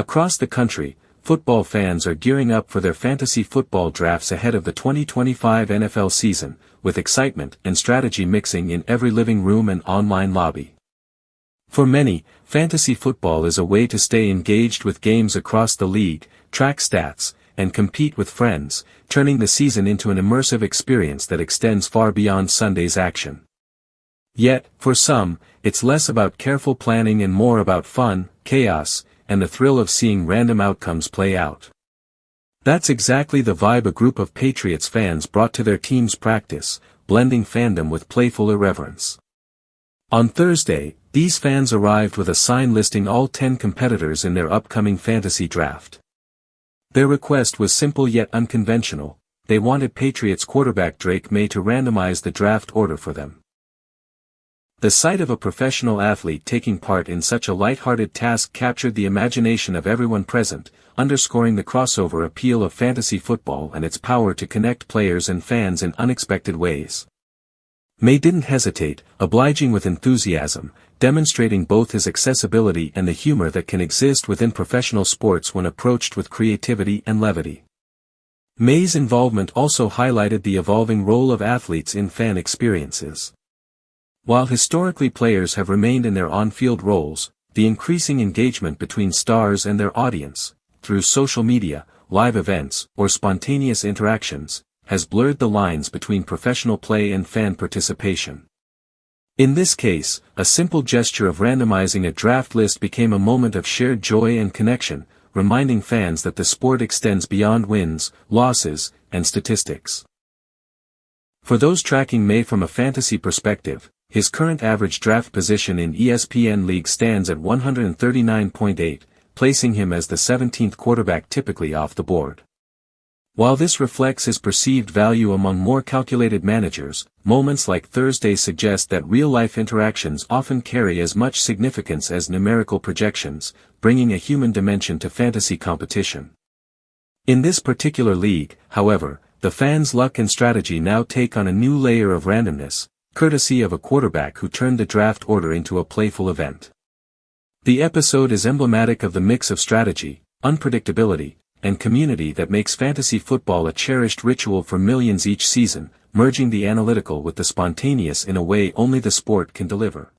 Across the country, football fans are gearing up for their fantasy football drafts ahead of the 2025 NFL season, with excitement and strategy mixing in every living room and online lobby. For many, fantasy football is a way to stay engaged with games across the league, track stats, and compete with friends, turning the season into an immersive experience that extends far beyond Sunday's action. Yet, for some, it's less about careful planning and more about fun, chaos, and the thrill of seeing random outcomes play out. That's exactly the vibe a group of Patriots fans brought to their team's practice, blending fandom with playful irreverence. On Thursday, these fans arrived with a sign listing all 10 competitors in their upcoming fantasy draft. Their request was simple yet unconventional: they wanted Patriots quarterback Drake Maye to randomize the draft order for them. The sight of a professional athlete taking part in such a lighthearted task captured the imagination of everyone present, underscoring the crossover appeal of fantasy football and its power to connect players and fans in unexpected ways. Maye didn't hesitate, obliging with enthusiasm, demonstrating both his accessibility and the humor that can exist within professional sports when approached with creativity and levity. Maye's involvement also highlighted the evolving role of athletes in fan experiences. While historically players have remained in their on-field roles, the increasing engagement between stars and their audience, through social media, live events, or spontaneous interactions, has blurred the lines between professional play and fan participation. In this case, a simple gesture of randomizing a draft list became a moment of shared joy and connection, reminding fans that the sport extends beyond wins, losses, and statistics. For those tracking Maye from a fantasy perspective, his current average draft position in ESPN League stands at 139.8, placing him as the 17th quarterback typically off the board. While this reflects his perceived value among more calculated managers, moments like Thursday suggest that real-life interactions often carry as much significance as numerical projections, bringing a human dimension to fantasy competition. In this particular league, however, the fans' luck and strategy now take on a new layer of randomness, courtesy of a quarterback who turned the draft order into a playful event. The episode is emblematic of the mix of strategy, unpredictability, and community that makes fantasy football a cherished ritual for millions each season, merging the analytical with the spontaneous in a way only the sport can deliver.